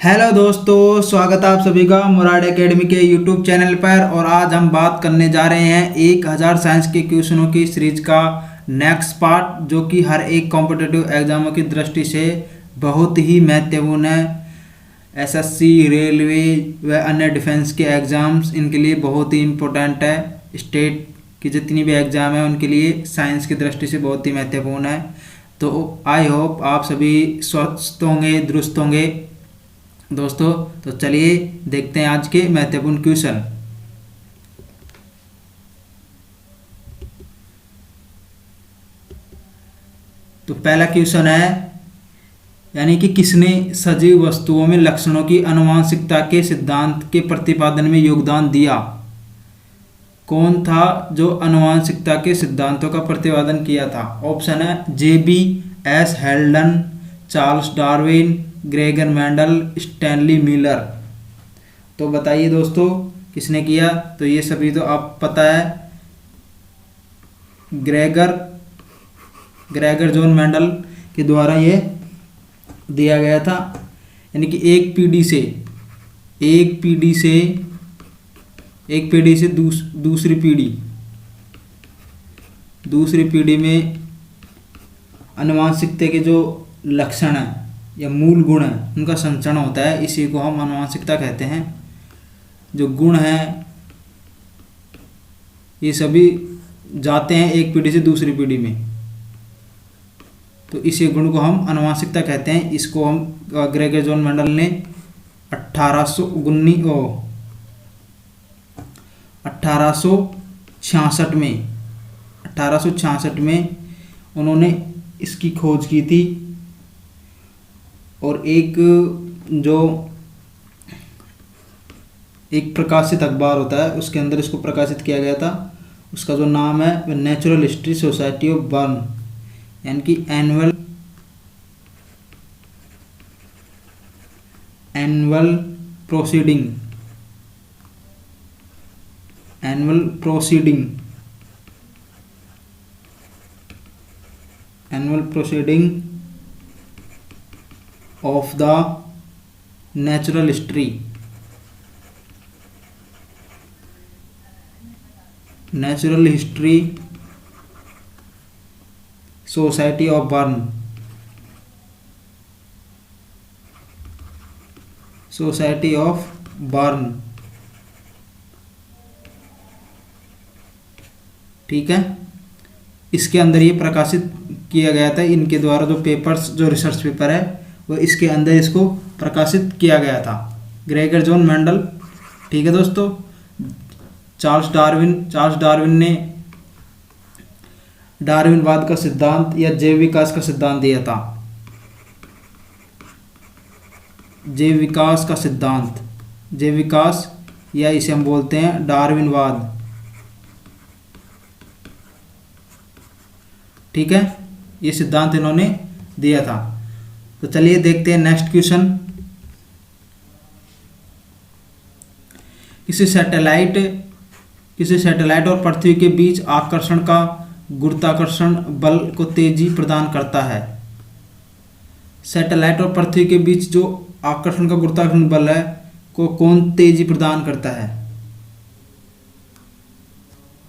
Hello दोस्तों, स्वागत है आप सभी का मुराद एकेडमी के यूट्यूब चैनल पर। और आज हम बात करने जा रहे हैं 1000 साइंस के क्वेश्चनों की सीरीज का नेक्स्ट पार्ट, जो कि हर एक कॉम्पिटिटिव एग्जामों की दृष्टि से बहुत ही महत्वपूर्ण है। एसएससी, रेलवे व अन्य डिफेंस के एग्ज़ाम्स इनके लिए बहुत ही इम्पोर्टेंट है। स्टेट की जितनी भी एग्ज़ाम है उनके लिए साइंस की दृष्टि से बहुत ही महत्वपूर्ण है। तो आई होप आप सभी स्वस्थ होंगे, दुरुस्त होंगे दोस्तों। तो चलिए देखते हैं आज के महत्वपूर्ण क्वेश्चन। तो पहला क्वेश्चन है, यानी कि किसने सजीव वस्तुओं में लक्षणों की आनुवंशिकता के सिद्धांत के प्रतिपादन में योगदान दिया? कौन था जो आनुवंशिकता के सिद्धांतों का प्रतिपादन किया था? ऑप्शन है JBS हेल्डन, Charles Darwin, Gregor Mendel, Stanley Miller. तो बताइए दोस्तों किसने किया? तो ये सभी तो आप पता है, ग्रेगर जॉन मेंडल के द्वारा ये दिया गया था। यानी कि एक पीढ़ी से दूसरी पीढ़ी में आनुवंशिकता के जो लक्षण है या मूल गुण है उनका संचरण होता है, इसी को हम आनुवंशिकता कहते हैं। जो गुण हैं ये सभी जाते हैं एक पीढ़ी से दूसरी पीढ़ी में, तो इसी गुण को हम आनुवंशिकता कहते हैं। इसको हम ग्रेगर जॉन मेंडल ने 1866 में उन्होंने इसकी खोज की थी। और एक प्रकाशित अखबार होता है उसके अंदर इसको प्रकाशित किया गया था। उसका जो नाम है वह natural history society of burn, यानी कि annual proceeding of the natural history society of burn. ठीक है, इसके अंदर ये प्रकाशित किया गया था। इनके द्वारा जो पेपर्स, जो रिसर्च पेपर है वो इसके अंदर इसको प्रकाशित किया गया था, ग्रेगर जॉन मेंडल। ठीक है दोस्तों, चार्ल्स डार्विन ने डार्विनवाद का सिद्धांत या जैव विकास का सिद्धांत दिया था। जैव विकास या इसे हम बोलते हैं डार्विनवाद। ठीक है, ये सिद्धांत इन्होंने दिया था। तो चलिए देखते हैं नेक्स्ट क्वेश्चन। किसी सैटेलाइट और पृथ्वी के बीच आकर्षण का गुरुत्वाकर्षण बल को तेजी प्रदान करता है। सैटेलाइट और पृथ्वी के बीच जो आकर्षण का गुरुत्वाकर्षण बल है को कौन तेजी प्रदान करता है?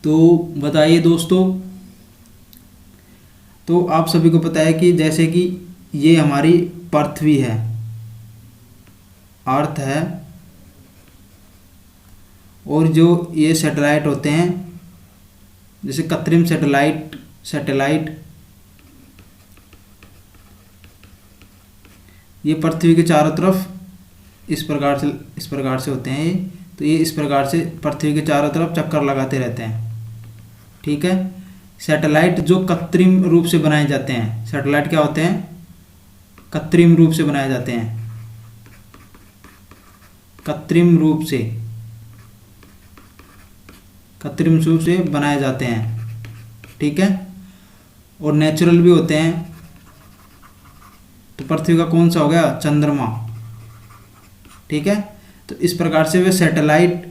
तो बताइए दोस्तों। तो आप सभी को पता है कि जैसे कि ये हमारी पृथ्वी है, अर्थ है, और जो ये सैटेलाइट होते हैं, जैसे कृत्रिम सैटेलाइट ये पृथ्वी के चारों तरफ इस प्रकार से होते हैं। ये तो ये इस प्रकार से पृथ्वी के चारों तरफ चक्कर लगाते रहते हैं। ठीक है, सैटेलाइट जो कृत्रिम रूप से बनाए जाते हैं, सैटेलाइट क्या होते हैं? कृत्रिम रूप से बनाए जाते हैं, कृत्रिम रूप से बनाए जाते हैं। ठीक है, और नेचुरल भी होते हैं। तो पृथ्वी का कौन सा हो गया? चंद्रमा। ठीक है, तो इस प्रकार से वे सैटेलाइट,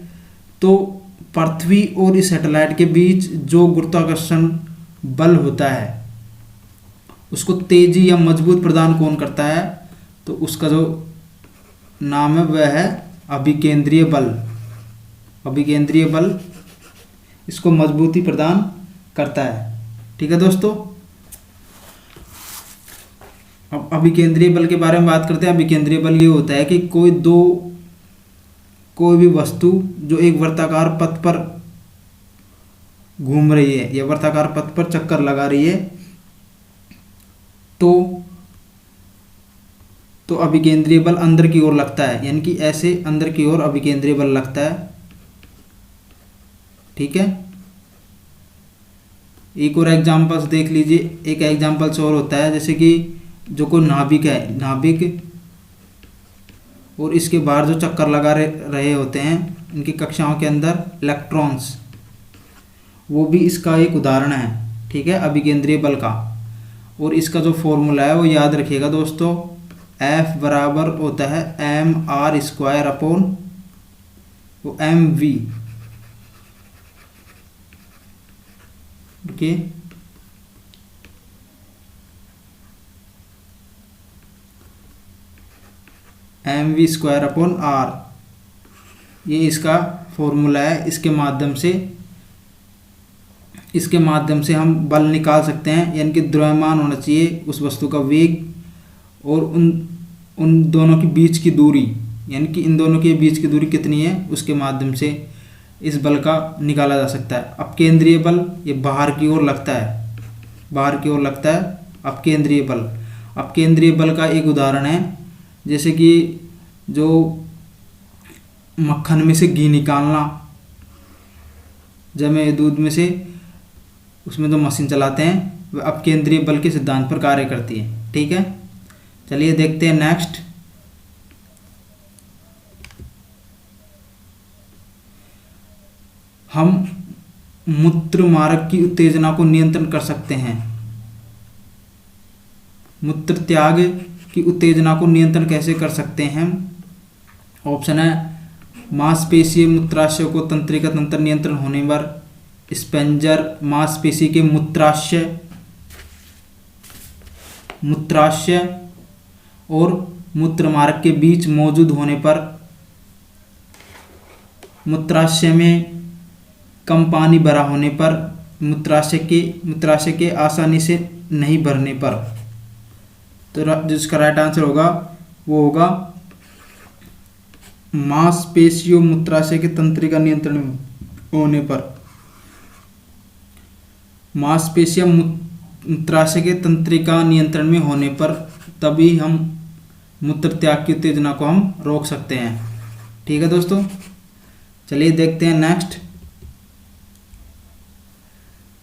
तो पृथ्वी और इस सैटेलाइट के बीच जो गुरुत्वाकर्षण बल होता है उसको तेजी या मजबूत प्रदान कौन करता है? तो उसका जो नाम है वह है अभिकेंद्रीय बल। अभिकेंद्रीय बल इसको मजबूती प्रदान करता है। ठीक है दोस्तों, अब अभिकेंद्रीय बल के बारे में बात करते हैं। अभिकेंद्रीय बल ये होता है कि कोई भी वस्तु जो एक वर्ताकार पथ पर घूम रही है या वर्ताकार पथ पर चक्कर लगा रही है तो अभिकेंद्रीय बल अंदर की ओर लगता है, यानी कि ऐसे अंदर की ओर अभिकेंद्रीय बल लगता है। ठीक है, एक और एग्जांपल्स देख लीजिए। एक एग्जांपल्स और होता है, जैसे कि जो कोई नाभिक है, नाभिक और इसके बाहर जो चक्कर लगा रहे होते हैं इनकी कक्षाओं के अंदर इलेक्ट्रॉन्स, वो भी इसका एक उदाहरण है। ठीक है, अभिकेंद्रीय बल का। और इसका जो फॉर्मूला है वो याद रखिएगा दोस्तों, F बराबर होता है mr² upon mv। Okay, mv² upon r, ये इसका फॉर्मूला है। इसके माध्यम से हम बल निकाल सकते हैं, यानी कि द्रव्यमान होना चाहिए उस वस्तु का वेग और उन दोनों के बीच की दूरी, यानी कि इन दोनों के बीच की दूरी कितनी है, उसके माध्यम से इस बल का निकाला जा सकता है। अपकेंद्रीय बल ये बाहर की ओर लगता है, बाहर की ओर लगता है अपकेंद्रीय बल। अपकेंद्रीय बल का एक उदाहरण है, जैसे कि जो मक्खन में से घी निकालना, जमे दूध में से, उसमें जो मशीन चलाते हैं वह अपकेंद्रीय बल के सिद्धांत पर कार्य करती है। ठीक है, चलिए देखते हैं नेक्स्ट। हम मूत्र मार्ग की उत्तेजना को नियंत्रण कर सकते हैं। मूत्र त्याग की उत्तेजना को नियंत्रण कैसे कर सकते हैं? ऑप्शन है मांसपेशीय मूत्राशय को तंत्रिका तंत्र नियंत्रण होने पर स्पेंजर मांसपेशी के मूत्राशय और मूत्र मार्ग के बीच मौजूद होने पर, मूत्राशय में कम पानी भरा होने पर, मूत्राशय के आसानी से नहीं भरने पर। तो जिसका राइट आंसर होगा वो होगा मांसपेशियों मूत्राशय के तंत्रिका नियंत्रण होने पर। मांसपेशियां मूत्राशय के तंत्रिका नियंत्रण में होने पर तभी हम मूत्र त्याग की उत्तेजना को हम रोक सकते हैं। ठीक है दोस्तों, चलिए देखते हैं नेक्स्ट।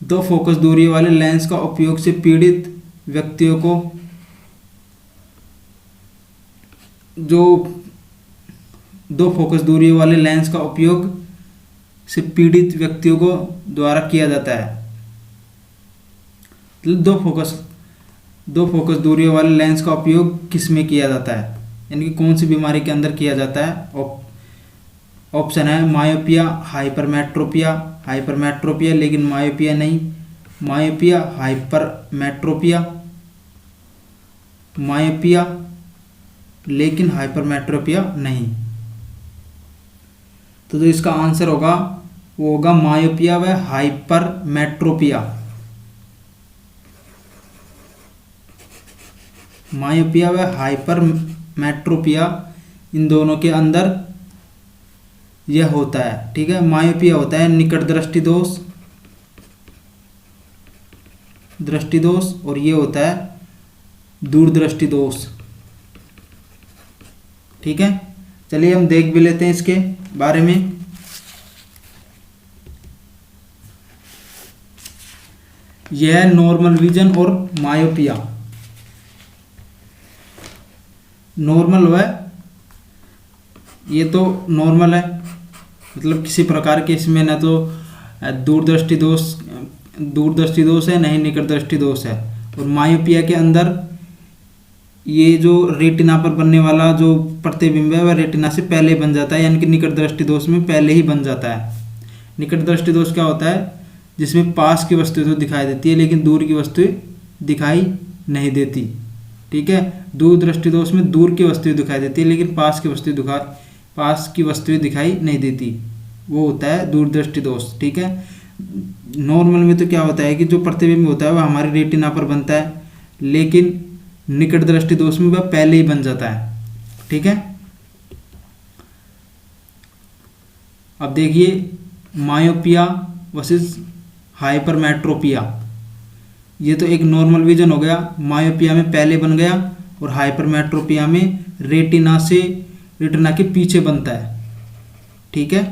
दो फोकस दूरी वाले लेंस का उपयोग से पीड़ित व्यक्तियों को दो फोकस दूरी वाले लेंस का उपयोग से पीड़ित व्यक्तियों को द्वारा किया जाता है। दो फोकस दूरी वाले लेंस का उपयोग किस में किया जाता है, यानी कि कौन सी बीमारी के अंदर किया जाता है? ऑप्शन है मायोपिया, हाइपरमेट्रोपिया, हाइपरमेट्रोपिया लेकिन मायोपिया नहीं, मायोपिया, हाइपरमेट्रोपिया, मायोपिया लेकिन हाइपरमेट्रोपिया नहीं। तो जो इसका आंसर होगा वो होगा मायोपिया व हाइपरमेट्रोपिया। मायोपिया व हाइपरमेट्रोपिया, इन दोनों के अंदर यह होता है। ठीक है, मायोपिया होता है निकट दृष्टि दोष और ये होता है दूरदृष्टि दोष। ठीक है, चलिए हम देख भी लेते हैं इसके बारे में। यह नॉर्मल विजन और मायोपिया। नॉर्मल है, ये तो नॉर्मल है, मतलब किसी प्रकार के इसमें न तो दूरदृष्टि दोष है, नहीं निकट दृष्टि दोष है। और मायोपिया के अंदर ये जो रेटिना पर बनने वाला जो प्रतिबिंब है वह रेटिना से पहले बन जाता है, यानी कि निकट दृष्टि दोष में पहले ही बन जाता है। निकट दृष्टि दोष क्या होता है? जिसमें पास की वस्तुएं तो दिखाई देती है लेकिन दूर की वस्तुएं दिखाई नहीं देती। ठीक है। दूर दृष्टि दोष में दूर की वस्तुएं दिखाई देती है लेकिन पास की वस्तुएं दिखाई नहीं देती, वो होता है दूर दृष्टि दोष, ठीक है। नॉर्मल में तो क्या होता है कि जो प्रतिबिंब होता है वह हमारे रेटिना पर बनता है, लेकिन निकट दृष्टि दोष में वह पहले ही बन जाता है, ठीक है। अब देखिए मायोपिया वर्सेस हाइपरमेट्रोपिया, ये तो एक नॉर्मल विजन हो गया, मायोपिया में पहले बन गया और हाइपरमेट्रोपिया में रेटिना के पीछे बनता है, ठीक है।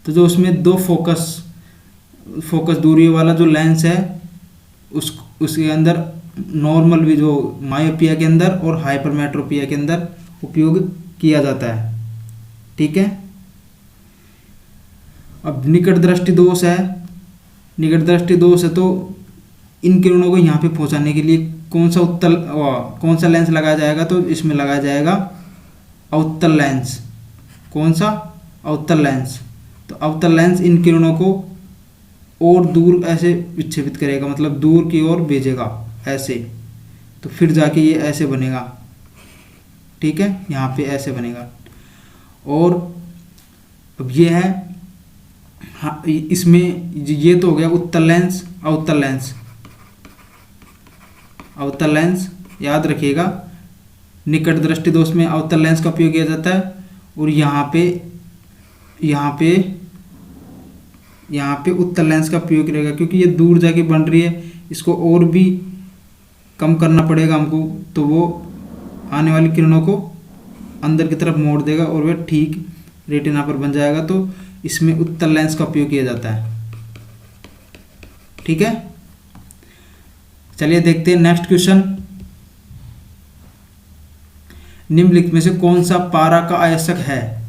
तो जो उसमें दो फोकस दूरी वाला जो लेंस है उसके अंदर नॉर्मल भी जो मायोपिया के अंदर और हाइपरमेट्रोपिया के अंदर उपयोग किया जाता है, ठीक है। अब निकट दृष्टि दोष है, तो इन किरणों को यहाँ पे पहुँचाने के लिए कौन सा लेंस लगाया जाएगा, तो इसमें लगाया जाएगा अवतल लेंस। कौन सा? अवतल लेंस। तो अवतल लेंस इन किरणों को और दूर ऐसे विक्षेपित करेगा, मतलब दूर की ओर भेजेगा ऐसे, तो फिर जाके ये ऐसे बनेगा, ठीक है, यहाँ पे ऐसे बनेगा। और अब ये है, हाँ, इसमें ये तो हो गया उत्तल लेंस, अवतल लेंस याद रखिएगा, निकट दृष्टि दोष में अवतल लेंस का उपयोग किया जाता है। और यहाँ पे उत्तल लेंस का उपयोग करेगा, क्योंकि ये दूर जाके बन रही है, इसको और भी कम करना पड़ेगा हमको, तो वो आने वाली किरणों को अंदर की तरफ मोड़ देगा और वह ठीक रेटिना पर बन जाएगा। तो इसमें उत्तल लेंस का उपयोग किया जाता है, ठीक है। चलिए देखते हैं नेक्स्ट क्वेश्चन। निम्नलिखित में से कौन सा पारा का आयस्क है?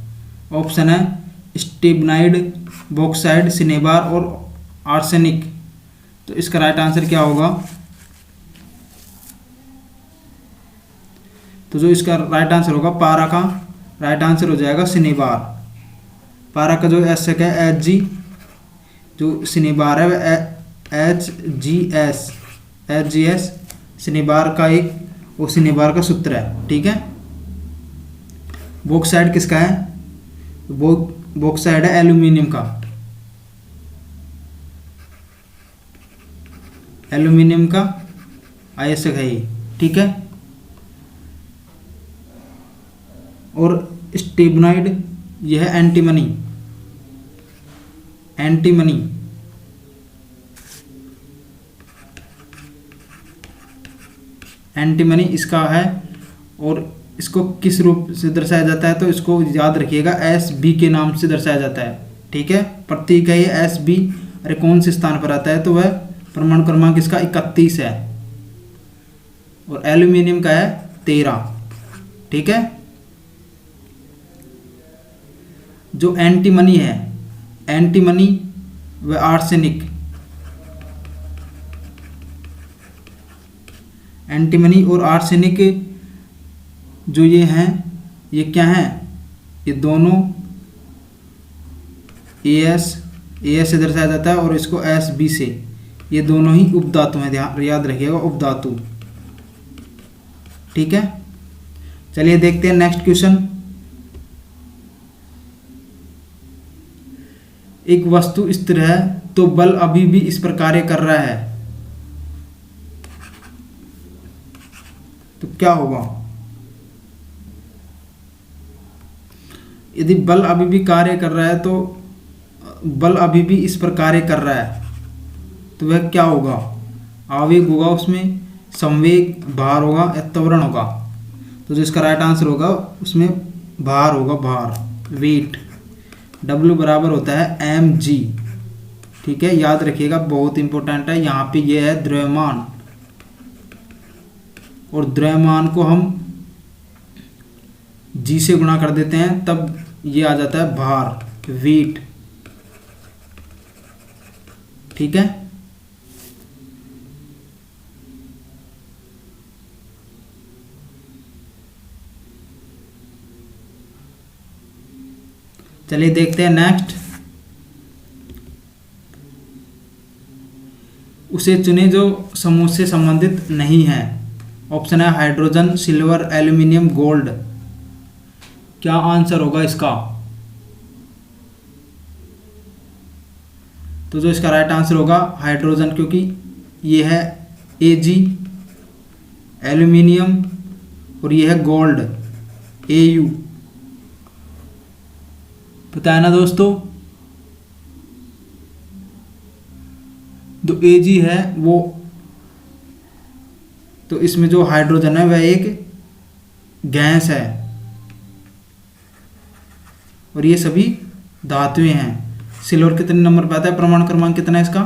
ऑप्शन है स्टिबनाइड, बॉक्साइड, सिनेबार और आर्सेनिक। तो इसका राइट आंसर क्या होगा? तो जो इसका राइट आंसर होगा पारा का राइट आंसर हो जाएगा सिनेबार। पारा का जो आयस्क है Hg, जो सिनेबार है वह HGS, सिनेबार का वो सिनेबार का सूत्र है, ठीक है। बॉक्साइड किसका है? बॉक्साइड है एल्यूमिनियम का, एल्यूमिनियम का आयस्क है ये, ठीक है। और स्टिबनाइड यह है एंटीमनी, एंटीमनी इसका है। और इसको किस रूप से दर्शाया जाता है? तो इसको याद रखिएगा SB के नाम से दर्शाया जाता है, ठीक है। प्रतीक है ये SB। अरे कौन से स्थान पर आता है? तो वह परमाणु क्रमांक इसका 31 है और एल्यूमिनियम का है 13, ठीक है। जो एंटीमनी है, एंटीमनी व आर्सेनिक, एंटीमनी और आर्सेनिक जो ये हैं, ये क्या हैं? ये दोनों AS से दर्शाया जाता है और इसको SB से। ये दोनों ही उपधातु हैं, याद रखिएगा, उपधातु, ठीक है। चलिए देखते हैं नेक्स्ट क्वेश्चन। एक वस्तु स्थिर है तो बल अभी भी इस पर कार्य कर रहा है, तो क्या होगा? यदि बल अभी भी कार्य कर रहा है, तो बल अभी भी इस पर कार्य कर रहा है, तो वह क्या होगा? आवेग होगा, उसमें संवेग, भार होगा या त्वरण होगा। तो जो इसका राइट आंसर होगा उसमें भार होगा, भार, वेट। W बराबर होता है mg, ठीक है, याद रखिएगा, बहुत इंपॉर्टेंट है। यहाँ पे ये है द्रव्यमान, और द्रव्यमान को हम g से गुणा कर देते हैं, तब ये आ जाता है भार, वेट, ठीक है। चलिए देखते हैं नेक्स्ट। उसे चुने जो समूह से संबंधित नहीं है। ऑप्शन है हाइड्रोजन, सिल्वर, एल्यूमिनियम, गोल्ड। क्या आंसर होगा इसका? तो जो इसका राइट आंसर होगा हाइड्रोजन, क्योंकि ये है Ag, एल्यूमिनियम, और ये है गोल्ड, Au। पता है ना दोस्तों? जो Ag है वो, तो इसमें जो हाइड्रोजन है वह एक गैस है और ये सभी धातुएं हैं। सिल्वर कितने नंबर पे आता है? परमाणु क्रमांक कितना है इसका?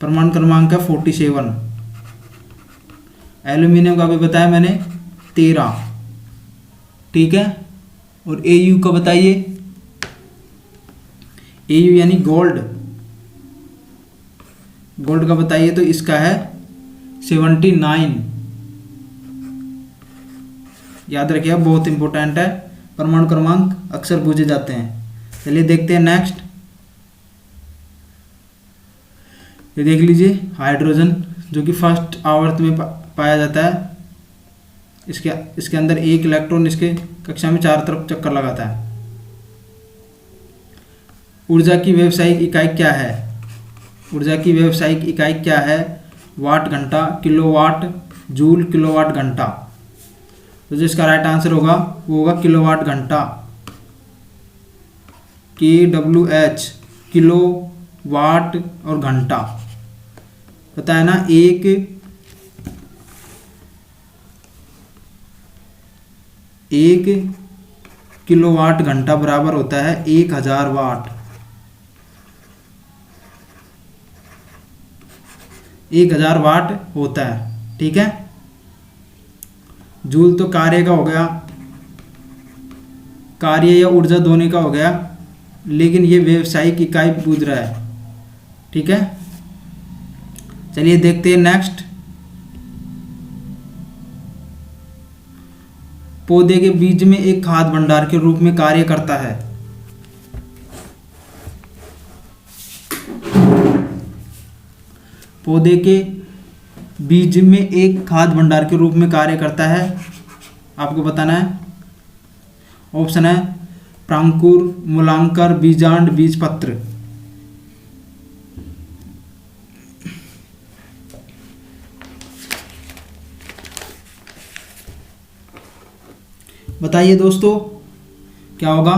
परमाणु क्रमांक है 47। एल्यूमिनियम का भी बताया मैंने 13, ठीक है। और Au का बताइए, Au यानी गोल्ड, गोल्ड का बताइए तो इसका है 79। याद रखिए, बहुत इंपॉर्टेंट है, परमाणु क्रमांक अक्सर पूछे जाते हैं। चलिए देखते हैं नेक्स्ट। ये देख लीजिए हाइड्रोजन, जो कि फर्स्ट आवर्त में पाया जाता है। इसके अंदर एक इलेक्ट्रॉन इसके कक्षा में चारों तरफ चक्कर लगाता है। ऊर्जा की व्यावसायिक इकाई क्या है? ऊर्जा की व्यावसायिक इकाई क्या है? वाट घंटा, किलोवाट, जूल, किलोवाट घंटा। तो जो इसका राइट आंसर होगा वो होगा किलोवाट घंटा, KWH, किलो, वाट और घंटा। पता है ना, एक किलोवाट घंटा बराबर होता है 1000 वाट। 1000 वाट होता है, ठीक है। जूल तो कार्य का हो गया, कार्य या ऊर्जा दोनों का हो गया, लेकिन ये व्यावसायिक इकाई पूछ रहा है, ठीक है। चलिए देखते हैं नेक्स्ट। पौधे के बीज में एक खाद्य भंडार के रूप में कार्य करता है। पौधे के बीज में एक खाद्य भंडार के रूप में कार्य करता है, आपको बताना है। ऑप्शन है प्रांकुर, मूलांकर, बीजांड, बीजपत्र। बताइए दोस्तों क्या होगा?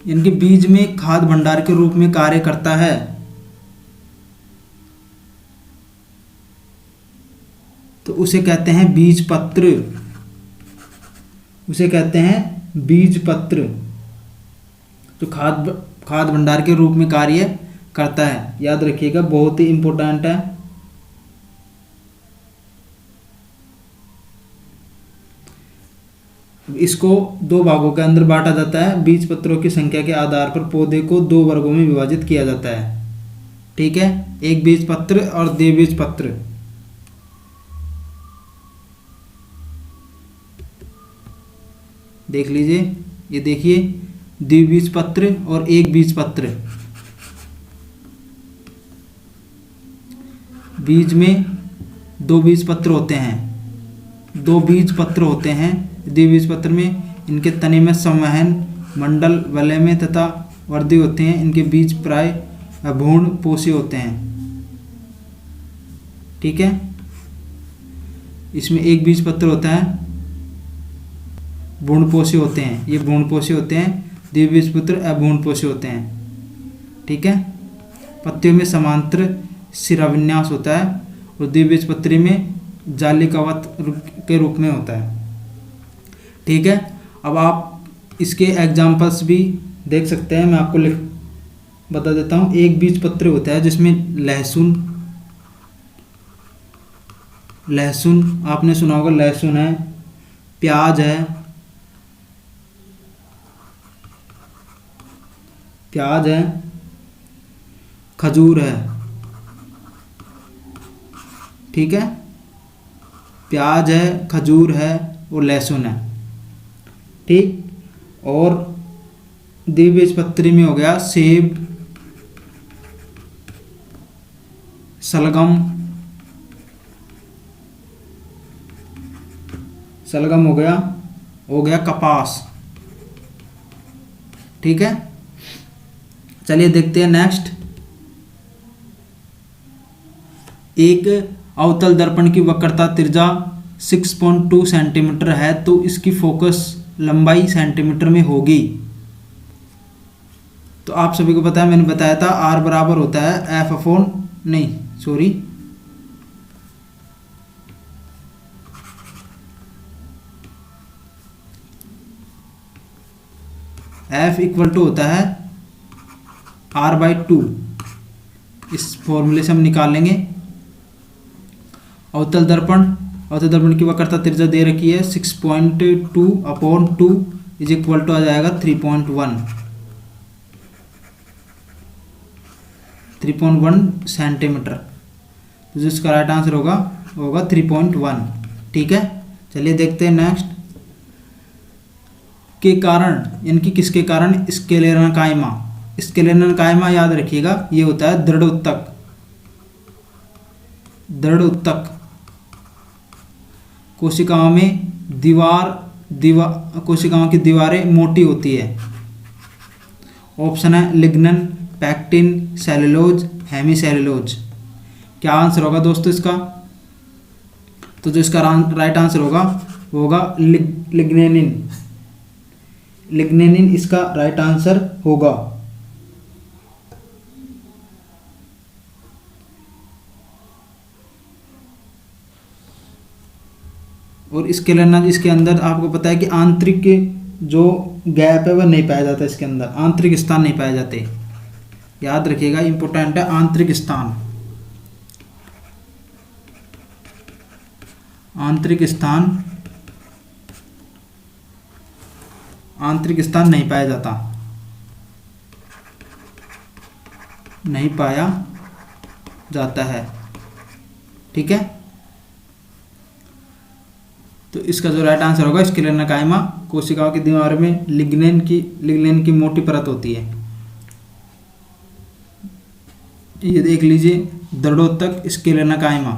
इनके बीज में खाद्य भंडार के रूप में कार्य करता है, तो उसे कहते हैं बीजपत्र। उसे कहते हैं बीजपत्र, जो खाद्य भंडार के रूप में कार्य करता है। याद रखिएगा, बहुत ही इंपॉर्टेंट है। इसको दो भागों के अंदर बांटा जाता है। बीजपत्रों की संख्या के आधार पर पौधे को दो वर्गों में विभाजित किया जाता है, ठीक है। एक बीजपत्र और द्विबीजपत्र। देख लीजिए, ये देखिए, द्विबीजपत्र और एक बीजपत्र। बीज में दो बीजपत्र होते हैं, दो बीजपत्र होते हैं। द्विबीजपत्र में इनके तने में संवहन मंडल वलय में तथा वर्धी होते हैं। इनके बीज प्राय अभ्रूण पोषी होते हैं, ठीक है। इसमें एक बीजपत्र होता है, भ्रूणपोषी होते हैं, ये भ्रूणपोषी होते हैं। द्विबीजपत्र अभ्रूणपोषी होते हैं, ठीक है। पत्तियों में समांतर शिराविन्यास होता है और द्विबीजपत्री में जालिकावत के रूप में होता है, ठीक है। अब आप इसके एग्जाम्पल्स भी देख सकते हैं, मैं आपको बता देता हूँ। एक बीजपत्र होता है जिसमें लहसुन आपने सुना होगा, लहसुन है, प्याज है, खजूर है, ठीक है। प्याज है, खजूर है और लहसुन है, ठीक। और द्विबीजपत्री में हो गया सेब, सलगम, सलगम हो गया कपास। ठीक है, चलिए देखते हैं नेक्स्ट। एक अवतल दर्पण की वक्रता त्रिज्या 6.2 सेंटीमीटर है तो इसकी फोकस लंबाई सेंटीमीटर में होगी। तो आप सभी को पता है, मैंने बताया था आर बराबर होता है एफ अपॉन, नहीं सॉरी, एफ इक्वल टू होता है r/2। इस फॉर्मूले से हम निकाल लेंगे। अवतल दर्पण की वक्रता त्रिज्या दे रखी है 6.2 अपॉन 2 इज इक्वल टू आ जाएगा 3.1 सेंटीमीटर। तो जिसका राइट आंसर होगा 3.1। ठीक है, चलिए देखते हैं नेक्स्ट। के कारण, इनकी किसके कारण, स्क्लेरल कायमा। स्क्लेरल कायमा याद रखिएगा, ये होता है दृढ़ उत्तक। कोशिकाओं में कोशिकाओं की दीवारें मोटी होती है। ऑप्शन है लिग्नन, पैक्टिन, सेलुलोज, हेमीसेलुलोज। क्या आंसर होगा दोस्तों इसका? तो जो इसका राइट आंसर होगा लिग्नेनिन इसका राइट आंसर होगा। और इसके अंदर आपको पता है कि आंतरिक जो गैप है वह नहीं पाया जाता, इसके अंदर आंतरिक स्थान नहीं पाए जाते। याद रखिएगा, इंपॉर्टेंट है आंतरिक स्थान। आंतरिक स्थान नहीं पाया जाता, नहीं पाया जाता है। ठीक है, तो इसका जो राइट आंसर होगा स्क्लेरल कायमा। कोशिकाओं की दीवार में लिग्नेन की मोटी परत होती है। ये देख लीजिए, दृढ़ोत्तक स्क्लेरल कायमा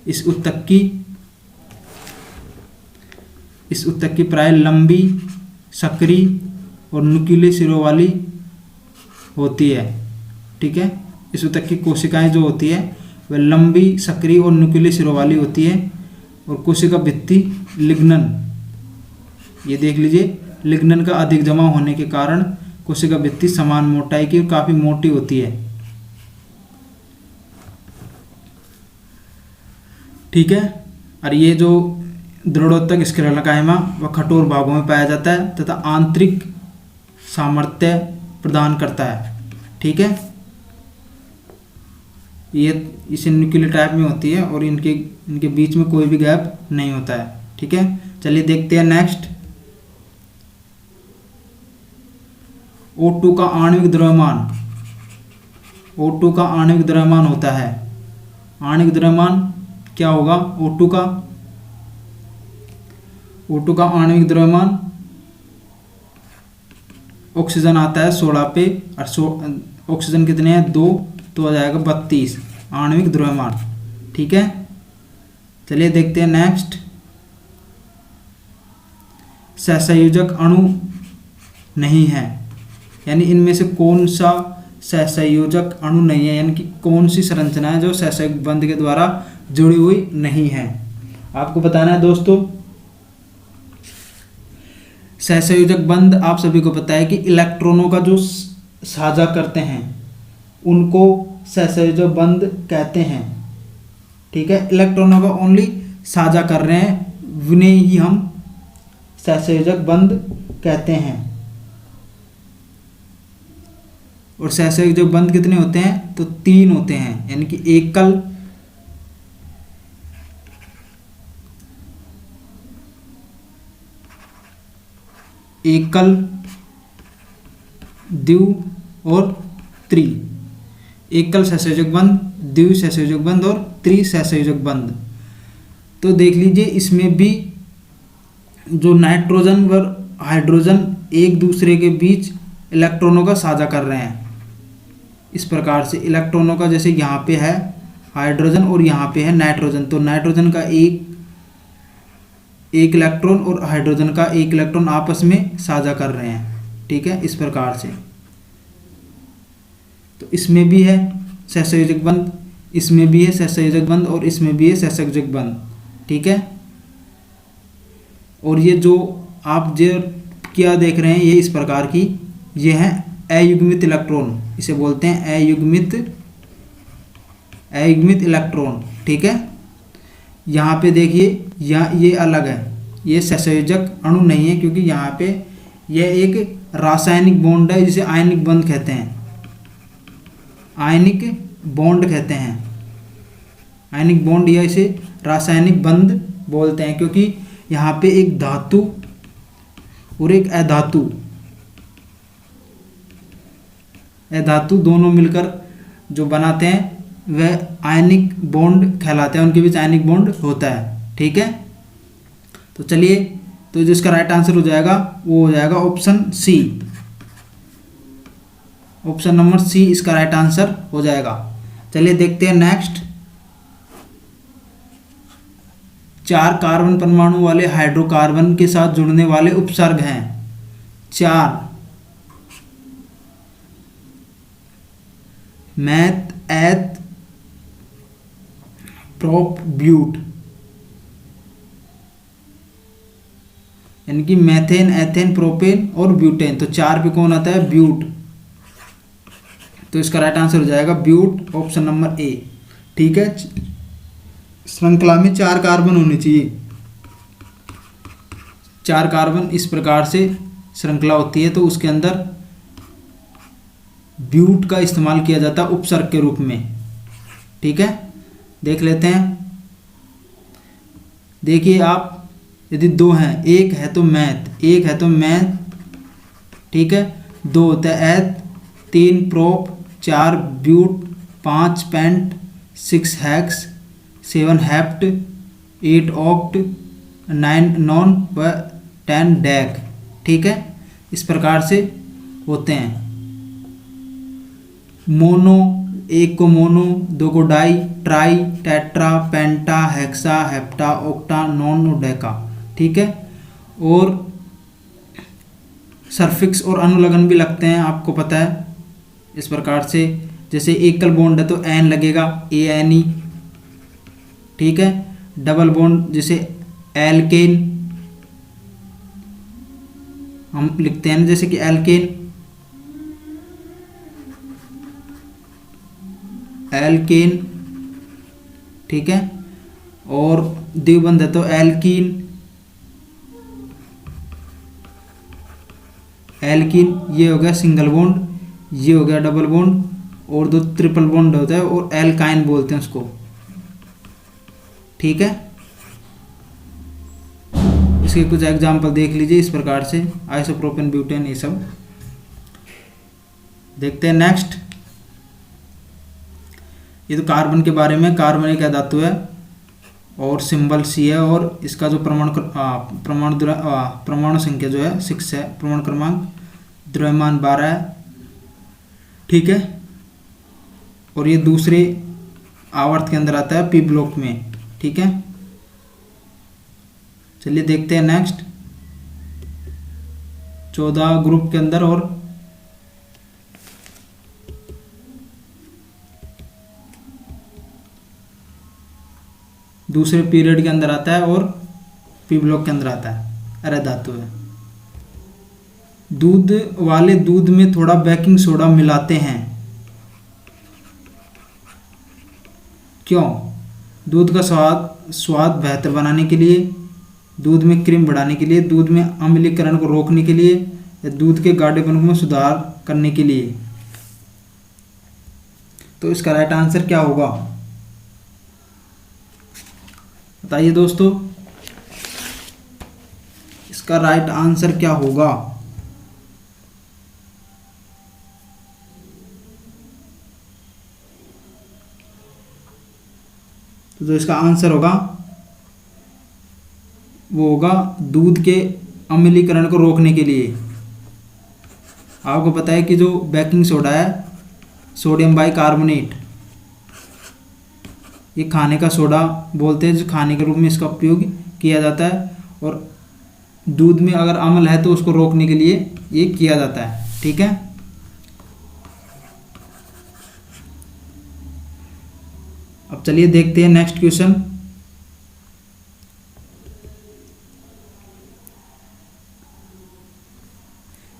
इस उत्तक की प्राय लंबी, सकरी और नुकीले सिरों वाली होती है। ठीक है, इस उत्तक की कोशिकाएं जो होती है वह लंबी, सक्रिय और नुकीले सिरों वाली होती है। और कोशिका भित्ति लिग्नन, ये देख लीजिए, लिग्नन का अधिक जमा होने के कारण कोशिका भित्ति समान मोटाई की और काफी मोटी होती है। ठीक है, और ये जो दृढ़ोत्तक स्क्लेरल कायमा वह कठोर भागों में पाया जाता है तथा आंतरिक सामर्थ्य प्रदान करता है। ठीक है, ये इसे न्यूक्लियर टाइप में होती है और इनके बीच में कोई भी गैप नहीं होता है। ठीक है, चलिए देखते हैं नेक्स्ट। O2 का आणविक द्रव्यमान होता है। आणविक द्रव्यमान क्या होगा O2 का आणविक द्रव्यमान, ऑक्सीजन आता है 16 पे और ऑक्सीजन कितने हैं 2, तो आ जाएगा 32 आणविक द्रव्यमान। ठीक है, चलिए देखते हैं नेक्स्ट। सहसंयोजक अणु नहीं है, यानी इनमें से कौन सा सहसंयोजक अणु नहीं है, यानी कि कौन सी संरचना है जो सहसंयोजक बंध के द्वारा जुड़ी हुई नहीं है। आपको बताना है दोस्तों, सहसंयोजक बंध आप सभी को पता है कि इलेक्ट्रॉनों का जो साझा करते हैं उनको सहसंयोजक बंध कहते हैं। ठीक है, इलेक्ट्रॉनों का ओनली साझा कर रहे हैं उन्हें ही हम सहसंयोजक बंध कहते हैं। और सहसंयोजक बंध कितने होते हैं? तो 3 होते हैं, यानी कि एकल, द्वि और त्रि। एकल सहसंयोजक बंध, द्वि सहसंयोजक बंध और त्रि सहसंयोजक बंध। तो देख लीजिए, इसमें भी जो नाइट्रोजन व हाइड्रोजन एक दूसरे के बीच इलेक्ट्रॉनों का साझा कर रहे हैं। इस प्रकार से इलेक्ट्रॉनों का, जैसे यहाँ पे है हाइड्रोजन और यहाँ पे है नाइट्रोजन, तो नाइट्रोजन का एक इलेक्ट्रॉन और हाइड्रोजन का एक इलेक्ट्रॉन आपस में साझा कर रहे हैं। ठीक है, इस प्रकार से। तो इसमें भी है सहसंयोजक बंध, इसमें भी है सहसंयोजक बंध और इसमें भी है सहसंयोजक बंध। ठीक है, और ये जो आप जो क्या देख रहे हैं ये इस प्रकार की, ये है अयुग्मित इलेक्ट्रॉन, इसे बोलते हैं अयुग्मित इलेक्ट्रॉन। ठीक है, यहाँ पे देखिए ये अलग है, ये सहसंयोजक अणु नहीं है, क्योंकि यहाँ पे यह एक रासायनिक बॉन्ड है जिसे आयनिक बंध कहते हैं, आयनिक बॉन्ड कहते हैं, आयनिक बॉन्ड या इसे रासायनिक बंध बोलते हैं, क्योंकि यहाँ पे एक धातु और एक अधातु दोनों मिलकर जो बनाते हैं वह आयनिक बॉन्ड कहलाते हैं, उनके बीच आयनिक बॉन्ड होता है। ठीक है, तो चलिए, तो जिसका राइट आंसर हो जाएगा वो हो जाएगा option C, option number C इसका राइट आंसर हो जाएगा। चलिए देखते हैं नेक्स्ट। 4 कार्बन परमाणु वाले हाइड्रोकार्बन के साथ जुड़ने वाले उपसर्ग हैं। 4 मैथ, एथ, प्रोप, ब्यूट, यानी कि मैथेन, एथेन, प्रोपेन और ब्यूटेन। तो 4 पे कौन आता है? ब्यूट। तो इसका राइट आंसर हो जाएगा ब्यूट, ऑप्शन नंबर ए। ठीक है, श्रृंखला में 4 कार्बन होने चाहिए। 4 कार्बन इस प्रकार से श्रृंखला होती है, तो उसके अंदर ब्यूट का इस्तेमाल किया जाता है उपसर्ग के रूप में। ठीक है, देख लेते हैं। देखिए आप, यदि 2 हैं, एक है तो मैथ, ठीक है, 2 होता है eth, 3 prop, 4 but, 5 pent, 6 hex, 7 hept, 8 oct, 9 non व 10 डैक। ठीक है, इस प्रकार से होते हैं। मोनो, 1 को मोनो, 2 को डाई, ट्राई, टेट्रा, पेंटा, हेक्सा, हेप्टा, ऑक्टा, नॉन और डेका। ठीक है, और सरफिक्स और अनुलग्न भी लगते हैं, आपको पता है। इस प्रकार से जैसे एकल बॉन्ड है तो एन लगेगा, ANE। ठीक है, डबल बॉन्ड जैसे एल्केन हम लिखते हैं, जैसे कि एल्केन, ठीक है, और द्विबंध है तो एल्कीन, ये हो गया सिंगल बॉन्ड, ये हो गया डबल बॉन्ड, और 2 ट्रिपल बॉन्ड होता है और एल्काइन बोलते हैं उसको। ठीक है, इसके कुछ एग्जाम्पल देख लीजिए इस प्रकार से, आइसोप्रोपेन, ब्यूटेन, ये सब देखते हैं। नेक्स्ट, ये तो कार्बन के बारे में। कार्बन एक धातु है और सिंबल सी है, और इसका जो परमाणु संख्या जो है 6 है, परमाणु क्रमांक, द्रव्यमान 12 है। ठीक है, और ये दूसरे आवर्त के अंदर आता है, पी ब्लॉक में। ठीक है, चलिए देखते हैं नेक्स्ट। 14 ग्रुप के अंदर और दूसरे पीरियड के अंदर आता है और पी ब्लॉक के अंदर आता है, अरे धातु है। दूध वाले दूध में थोड़ा बेकिंग सोडा मिलाते हैं, क्यों? दूध का स्वाद बेहतर बनाने के लिए, दूध में क्रीम बढ़ाने के लिए, दूध में अम्लीकरण को रोकने के लिए, या दूध के गाढ़ेपन में सुधार करने के लिए। तो इसका राइट आंसर क्या होगा, बताइए दोस्तों, इसका राइट आंसर क्या होगा? तो जो इसका आंसर होगा वो होगा दूध के अम्लीकरण को रोकने के लिए। आपको पता है कि जो बेकिंग सोडा है, सोडियम बाइकार्बोनेट, ये खाने का सोडा बोलते हैं, जो खाने के रूप में इसका उपयोग किया जाता है, और दूध में अगर अम्ल है तो उसको रोकने के लिए ये किया जाता है। ठीक है, अब चलिए देखते हैं नेक्स्ट क्वेश्चन।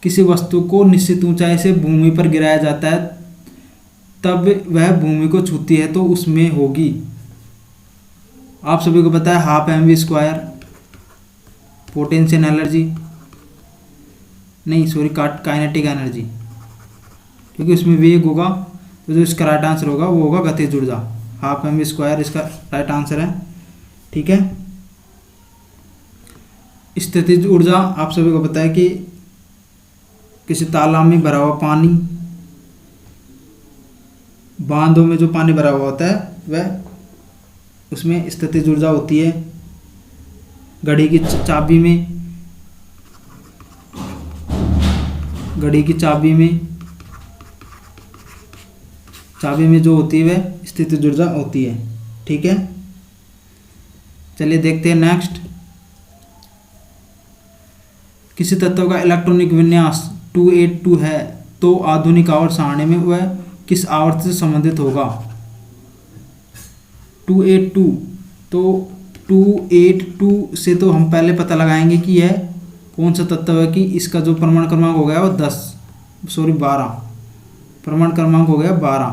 किसी वस्तु को निश्चित ऊंचाई से भूमि पर गिराया जाता है, तब वह भूमि को छूती है तो उसमें होगी, आप सभी को पता है, half m v square potential energy, नहीं सॉरी काइनेटिक एनर्जी, क्योंकि उसमें वेग होगा, तो जो इसका राइट आंसर होगा वो होगा गतिज ऊर्जा, हाफ एम वी स्क्वायर इसका राइट आंसर है। ठीक है, स्थितिज ऊर्जा आप सभी को पता है कि किसी तालाब में भरा हुआ पानी, बांधों में जो पानी भरा हुआ होता है वह, उसमें स्थितिज ऊर्जा होती है। घड़ी की चाबी में, चाबी में जो होती है वह स्थितिज ऊर्जा होती है। ठीक है, चलिए देखते हैं नेक्स्ट। किसी तत्व का इलेक्ट्रॉनिक विन्यास 282 है तो आधुनिक आवर्त सारणी में वह किस आवर्त से संबंधित होगा? 282, तो 282 से तो हम पहले पता लगाएंगे कि यह कौन सा तत्व है, कि इसका जो परमाणु क्रमांक हो गया वो 12, परमाणु क्रमांक हो गया 12।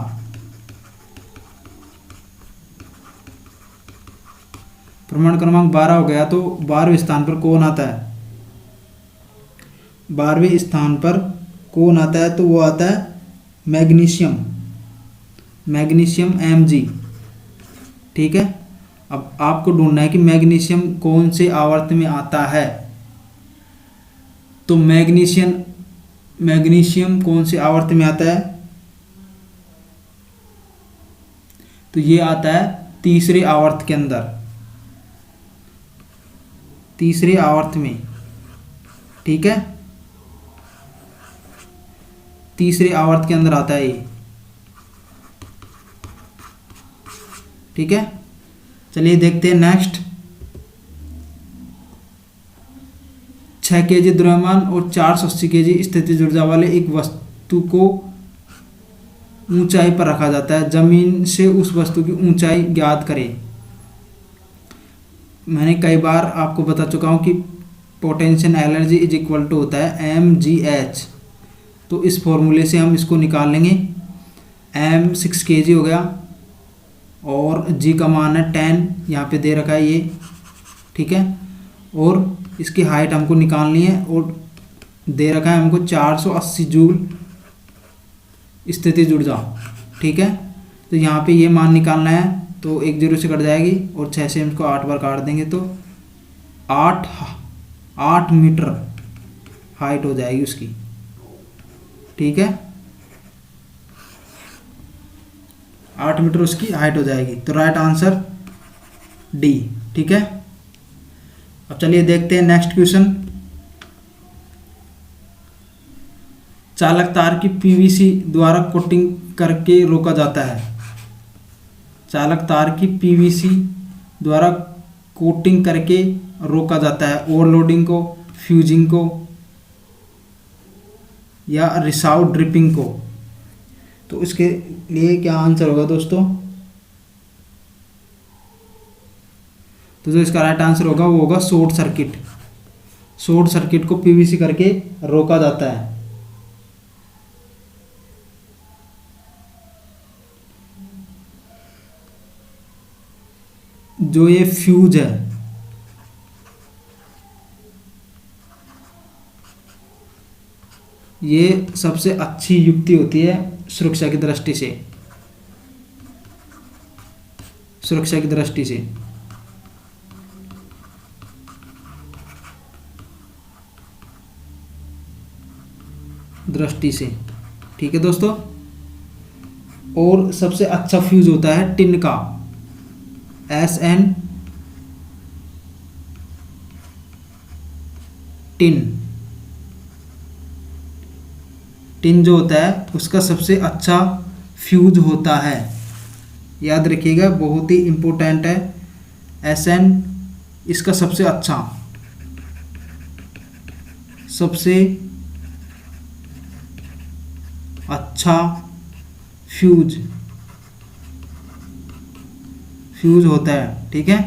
परमाणु क्रमांक 12 हो गया, तो 12वें स्थान पर कौन आता है? 12वें स्थान पर कौन आता है? तो वो आता है मैग्नीशियम, Mg। ठीक है, अब आपको ढूंढना है कि मैग्नीशियम कौन से आवर्त में आता है। तो मैग्नीशियम कौन से आवर्त में आता है? तो ये आता है तीसरे आवर्त के अंदर, तीसरे आवर्त में। ठीक है, तीसरे आवर्त के अंदर आता है ये। ठीक है, चलिए देखते हैं नेक्स्ट। 6 kg द्रव्यमान और 480 kg स्थितिज ऊर्जा वाले एक वस्तु को ऊंचाई पर रखा जाता है, जमीन से उस वस्तु की ऊंचाई ज्ञात करें। मैंने कई बार आपको बता चुका हूं कि potential energy is equal to होता है mgh, तो इस फॉर्मूले से हम इसको निकाल लेंगे। m 6 kg हो गया और g का मान है 10, यहाँ पे दे रखा है ये। ठीक है, और इसकी हाइट हमको निकालनी है और दे रखा है हमको 480 जूल स्थितिज ऊर्जा। ठीक है, तो यहाँ पे ये मान निकालना है, तो 1 0 से कट जाएगी और 6 से इसको 8 बार काट देंगे तो 8 मीटर हाइट हो जाएगी उसकी। ठीक है, 8 मीटर उसकी हाइट हो जाएगी, तो राइट आंसर डी। ठीक है, अब चलिए देखते हैं नेक्स्ट क्वेश्चन। चालक तार की पीवीसी द्वारा कोटिंग करके रोका जाता है। चालक तार की पीवीसी द्वारा कोटिंग करके रोका जाता है, ओवरलोडिंग को, फ्यूजिंग को या रिसाव ड्रिपिंग को। तो इसके लिए क्या आंसर होगा दोस्तों? तो जो इसका राइट आंसर होगा वो होगा शॉर्ट सर्किट। शॉर्ट सर्किट को पीवीसी करके रोका जाता है। जो ये फ्यूज है, ये सबसे अच्छी युक्ति होती है सुरक्षा की दृष्टि से, सुरक्षा की दृष्टि से। ठीक है दोस्तों, और सबसे अच्छा फ्यूज होता है टिन का, SN टिन। टिन जो होता है उसका सबसे अच्छा फ्यूज होता है। याद रखिएगा, बहुत ही इम्पोर्टेंट है। Sn इसका सबसे अच्छा फ्यूज होता है, ठीक है।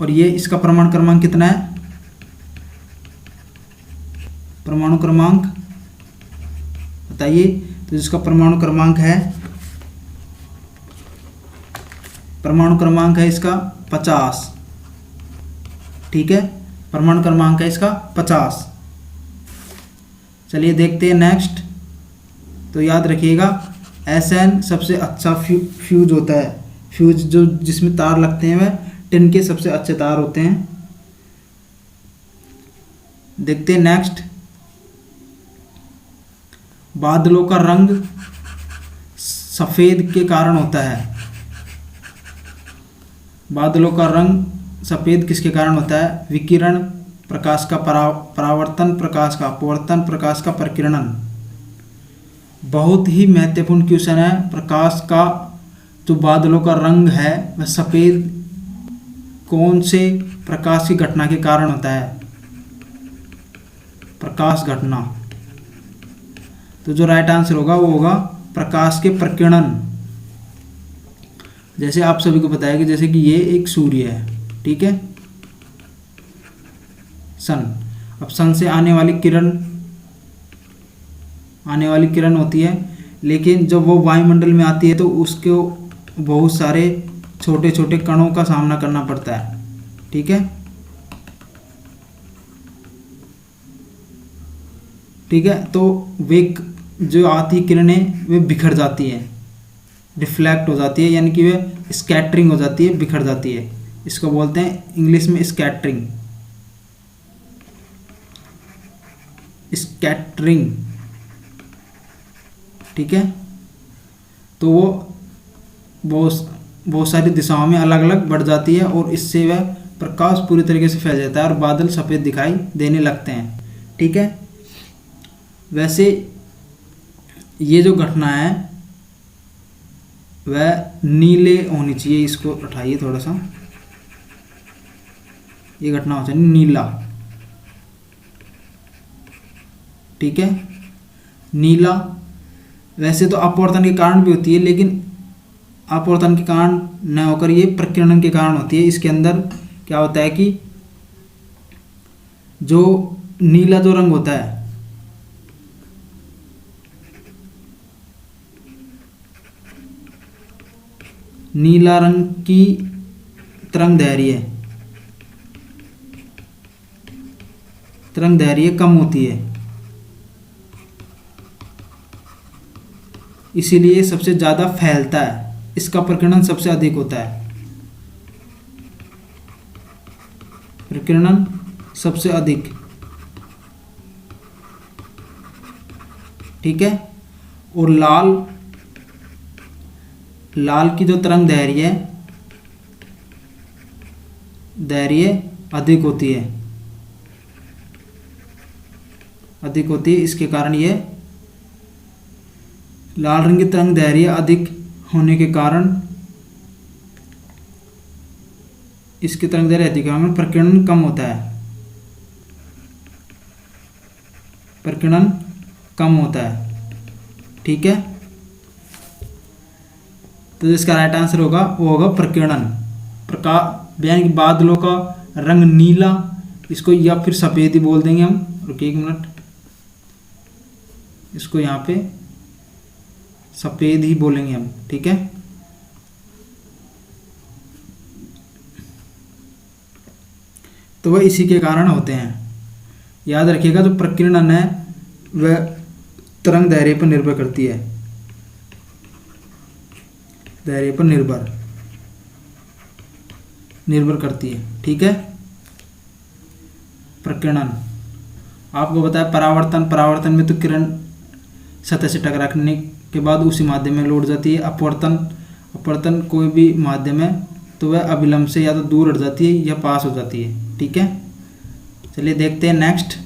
और ये इसका परमाणु क्रमांक कितना है? परमाणु क्रमांक बताइए। तो जिसका परमाणु क्रमांक है इसका 50, ठीक है। परमाणु क्रमांक है इसका 50। चलिए देखते हैं नेक्स्ट। तो याद रखिएगा Sn सबसे अच्छा फ्यूज होता है। फ्यूज जो जिसमें तार लगते हैं वह टिन के सबसे अच्छे तार होते हैं। देखते हैं नेक्स्ट। बादलों का रंग सफ़ेद के कारण होता है। बादलों का रंग सफ़ेद किसके कारण होता है? विकिरण, प्रकाश का परावर्तन, प्रकाश का अपवर्तन, प्रकाश का परिकिरणन। बहुत ही महत्वपूर्ण क्वेश्चन है। प्रकाश का जो बादलों का रंग है वह सफ़ेद कौन से प्रकाश की घटना के कारण होता है? प्रकाश घटना। तो जो राइट आंसर होगा वो होगा प्रकाश के प्रकीर्णन। जैसे आप सभी को बताया कि जैसे कि ये एक सूर्य है, ठीक है, सन। अब सन से आने वाली किरण होती है, लेकिन जब वो वायुमंडल में आती है तो उसको बहुत सारे छोटे छोटे कणों का सामना करना पड़ता है, ठीक है, ठीक है। तो वे जो आती किरणें वे बिखर जाती हैं, रिफ्लेक्ट हो जाती है, यानी कि वे स्कैटरिंग हो जाती है, बिखर जाती है। इसको बोलते हैं इंग्लिश में स्कैटरिंग। ठीक है। तो वो बहुत सारी दिशाओं में अलग अलग बढ़ जाती है और इससे वह प्रकाश पूरी तरीके से फैल जाता है और बादल सफ़ेद दिखाई देने लगते हैं, ठीक है। वैसे ये जो घटना है वह नीले होनी चाहिए। इसको उठाइए थोड़ा सा। ये घटना हो चाहिए नीला, ठीक है, नीला। वैसे तो अपवर्तन के कारण भी होती है, लेकिन अपवर्तन के कारण न होकर ये प्रकीर्णन के कारण होती है। इसके अंदर क्या होता है कि जो नीला जो रंग होता है, नीला रंग की तरंग दैर्घ्य कम होती है, इसीलिए सबसे ज़्यादा फैलता है। इसका प्रकीर्णन सबसे अधिक होता है, प्रकीर्णन सबसे अधिक, ठीक है। और लाल की जो तरंग दैर्घ्य अधिक होती है, इसके कारण ये लाल रंग की तरंग दैर्घ्य अधिक होने के कारण इसकी तरंग दैर्घ्य अधिक होने में प्रकीर्णन कम होता है, प्रकीर्णन कम होता है, ठीक है। तो जिसका राइट आंसर होगा वो होगा प्रकीर्णन। यानी कि बादलों का रंग नीला, इसको या फिर सफ़ेद ही बोल देंगे हम। रुकिए एक मिनट, इसको यहाँ पे सफ़ेद ही बोलेंगे हम, ठीक है। तो वह इसी के कारण होते हैं। याद रखिएगा जो प्रकीर्णन है वह तरंग दैर्घ्य पर निर्भर करती है, दैर्घ्य पर निर्भर करती है, ठीक है। प्रकीर्णन आपको बताया। परावर्तन में तो किरण सतह से टकराने के बाद उसी माध्यम में लौट जाती है। अपवर्तन कोई भी माध्यम है तो वह अविलंब से या तो दूर हट जाती है या पास हो जाती है, ठीक है। चलिए देखते हैं नेक्स्ट।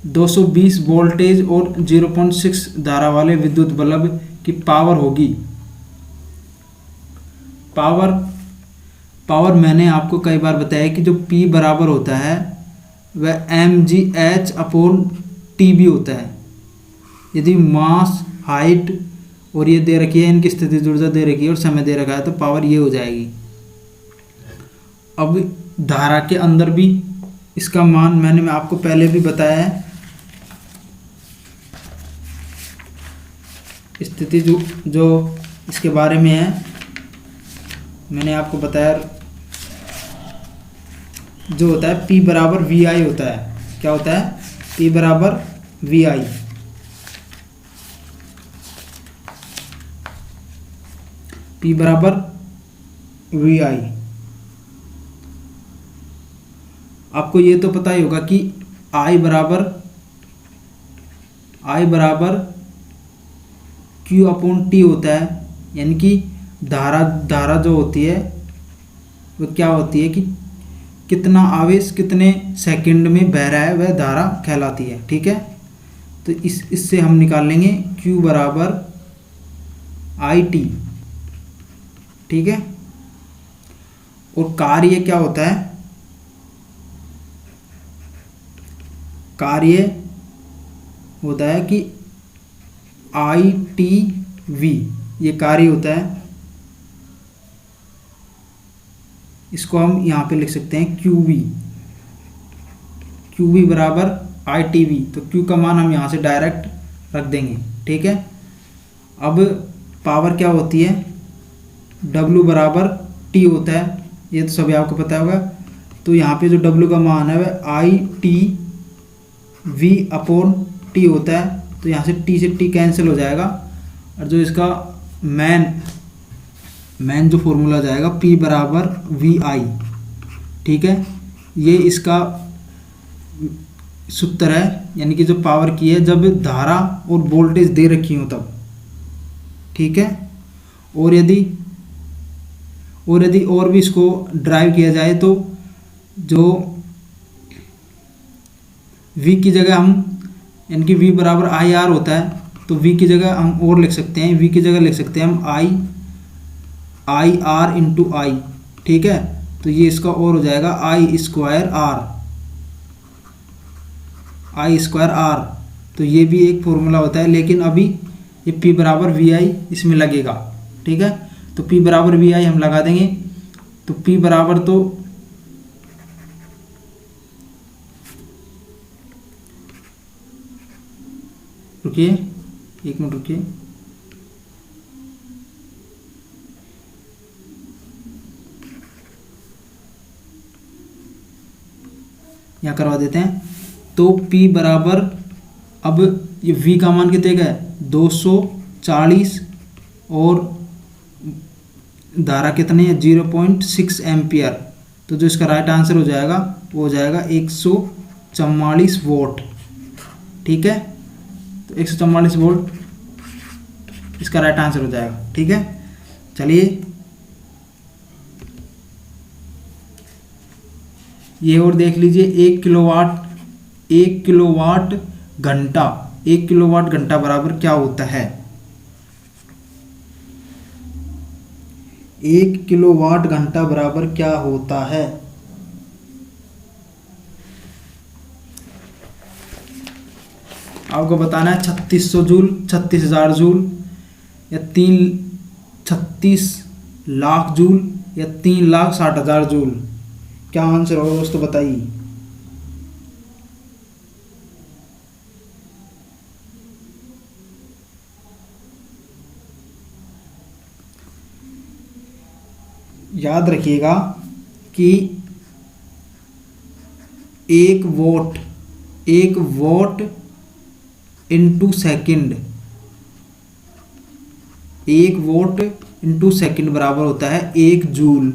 220 वोल्टेज और 0.6 धारा वाले विद्युत बल्ब की पावर होगी। पावर मैंने आपको कई बार बताया कि जो P बराबर होता है वह mgh/T होता है। यदि मास, हाइट और ये दे रखी है, इनकी स्थितिज ऊर्जा दे रखी है और समय दे रखा है, तो पावर ये हो जाएगी। अब धारा के अंदर भी इसका मान मैं आपको पहले भी बताया है। स्थिति जो इसके बारे में है मैंने आपको बताया, जो होता है P बराबर VI होता है। क्या होता है? P बराबर VI। P बराबर VI। आपको ये तो पता ही होगा कि I बराबर Q/T होता है। यानी कि धारा जो होती है वो क्या होती है कि कितना आवेश कितने सेकंड में बह रहा है, वह धारा कहलाती है। ठीक है, तो इससे हम निकाल लेंगे Q बराबर IT। ठीक है, और कार्य क्या होता है? कार्य होता है कि ITV, ये कार्य होता है। इसको हम यहाँ पे लिख सकते हैं QV बराबर ITV। तो Q का मान हम यहाँ से डायरेक्ट रख देंगे। ठीक है, अब पावर क्या होती है? W बराबर T होता है, ये तो सभी आपको पता होगा। तो यहाँ पे जो W का मान है वह ITV/T होता है। तो यहाँ से T से T कैंसिल हो जाएगा, और जो इसका मेन जो फॉर्मूला जाएगा P बराबर VI। ठीक है, ये इसका सूत्र है, यानी कि जो पावर की है जब धारा और वोल्टेज दे रखी हो तब। ठीक है, और यदि और भी इसको ड्राइव किया जाए तो जो V की जगह हम, यानी कि V बराबर IR होता है, तो V की जगह हम और लिख सकते हैं, V की जगह लिख सकते हैं हम IR/I। ठीक है, तो ये इसका और हो जाएगा I²R। तो ये भी एक फॉर्मूला होता है, लेकिन अभी ये P बराबर VI इसमें लगेगा। ठीक है, तो P बराबर VI हम लगा देंगे। तो P बराबर, तो रुकिए, एक मिनट रुकिए, यहाँ करवा देते हैं। तो P बराबर, अब ये V का मान कितने का है? 240, और धारा कितनी है? 0.6 एम्पियर। तो जो इसका राइट आंसर हो जाएगा वो हो जाएगा 144 वोल्ट। ठीक है, तो 144 वोल्ट इसका राइट आंसर हो जाएगा। ठीक है, चलिए ये और देख लीजिए। 1 किलोवाट घंटा बराबर क्या होता है? 1 किलोवाट घंटा बराबर क्या होता है? आपको बताना है 3600 जूल, 36,000 जूल, या 36 लाख जूल, या 3,60,000 जूल। क्या आंसर होगा दोस्तों, बताइए। याद रखिएगा कि 1 vote into second, 1 vote into second बराबर होता है 1 जूल।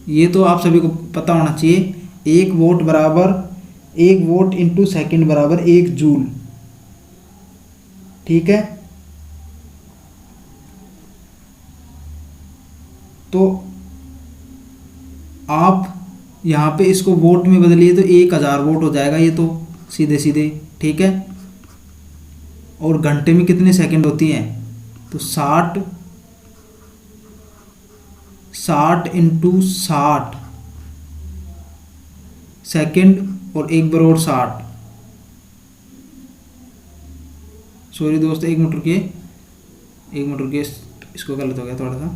ये तो आप सभी को पता होना चाहिए। 1 वोट इंटू सेकेंड बराबर 1 जूल। ठीक है, तो आप यहाँ पे इसको वोट में बदलिए तो 1000 वोट हो जाएगा ये तो सीधे सीधे, ठीक है। और घंटे में कितने सेकंड होती हैं, तो 60 × 60 सेकंड और 1/60। सॉरी दोस्त, 1 मिनट रुकिए, 1 मिनट रुकिए, इसको गलत हो गया थोड़ा सा।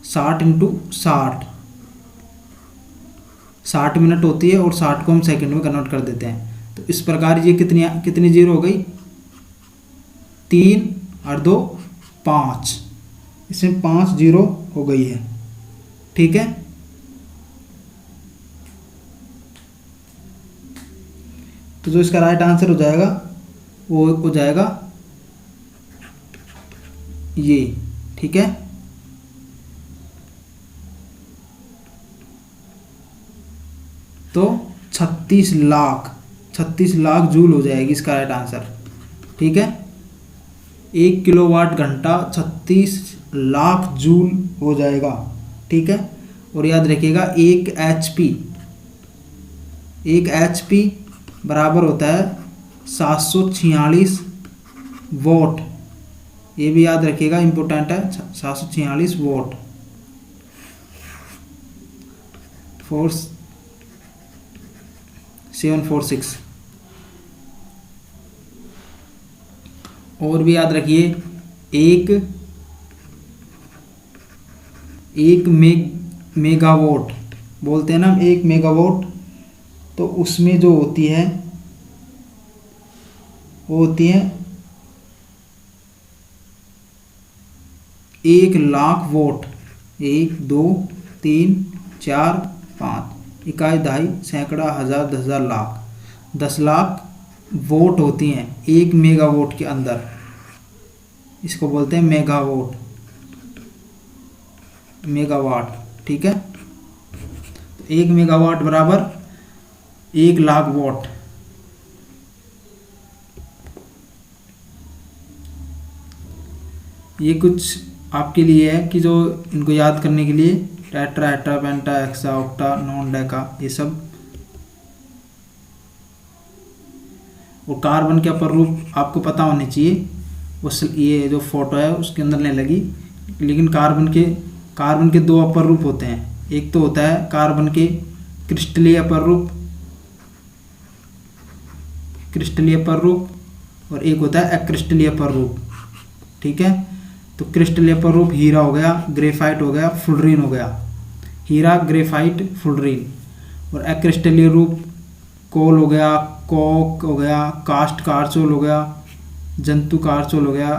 साठ इंटू 60 मिनट होती है और 60 को हम सेकंड में कन्वर्ट कर देते हैं। तो इस प्रकार ये कितनी जीरो हो गई, 3 और 2 5, इसमें 5 जीरो हो गई है, ठीक है। तो जो इसका राइट आंसर हो जाएगा वो हो जाएगा ये, ठीक है। तो 36 लाख जूल हो जाएगी इसका राइट आंसर, ठीक है। 1 किलोवाट घंटा 36 लाख जूल हो जाएगा, ठीक है। और याद रखिएगा 1 HP बराबर होता है 746 वोट, ये भी याद रखिएगा, इम्पोर्टेंट है। 746 वोट 746। और भी याद रखिए, एक मेगावाट बोलते हैं ना, 1 मेगावाट, तो उसमें जो होती है वो होती है 1 लाख वोट। 1 2 3 4 5 इकाई दहाई सैकड़ा हज़ार 10,000 लाख 10 लाख वोट होती हैं 1 मेगावाट के अंदर, इसको बोलते हैं मेगावाट, ठीक है। 1 मेगावाट बराबर 1 लाख वोट। ये कुछ आपके लिए है कि जो इनको याद करने के लिए, टेट्रा, हेट्रा, पेंटा, हेक्सा, ऑक्टा, नॉन, डेका, ये सब। और कार्बन के अपर रूप आपको पता होने चाहिए, उस ये जो फोटो है उसके अंदर नहीं लगी, लेकिन कार्बन के 2 अपर रूप होते हैं। एक तो होता है कार्बन के क्रिस्टलीय अपर रूप और एक होता है अक्रिस्टलीय अपर रूप, ठीक है। तो क्रिस्टलीय अपर रूप हीरा हो गया, ग्रेफाइट हो गया, फुलरीन हो गया, हीरा, ग्रेफाइट, फुलरीन। और अक्रिस्टलीय रूप कोल हो गया, कोक हो गया, कास्ट कारचोल हो गया, जंतु कारचोल हो गया,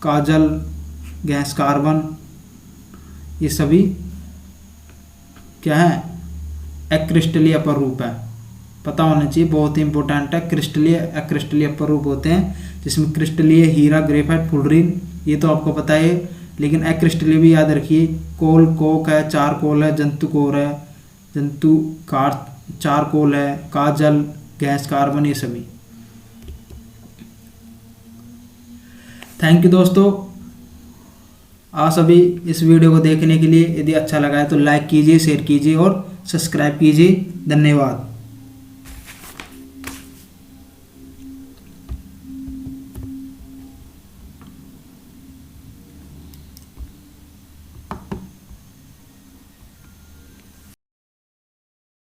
काजल, गैस कार्बन, ये सभी क्या है, अक्रिस्टलीय अपर रूप है, पता होना चाहिए, बहुत ही इंपॉर्टेंट है। क्रिस्टलीय अक्रिस्टलीय अपर रूप होते हैं, जिसमें क्रिस्टलीय हीरा, ग्रेफाइट, फुलरीन, ये तो आपको पता है, लेकिन अक्रिस्टलीय भी याद रखिए। कोल कोक है, चारकोल है, जंतु कोर है, जंतु कार चारकोल है, काजल, गैस कार्बन, ये सभी। थैंक यू दोस्तों, आप सभी इस वीडियो को देखने के लिए। यदि अच्छा लगा है तो लाइक कीजिए, शेयर कीजिए और सब्सक्राइब कीजिए। धन्यवाद।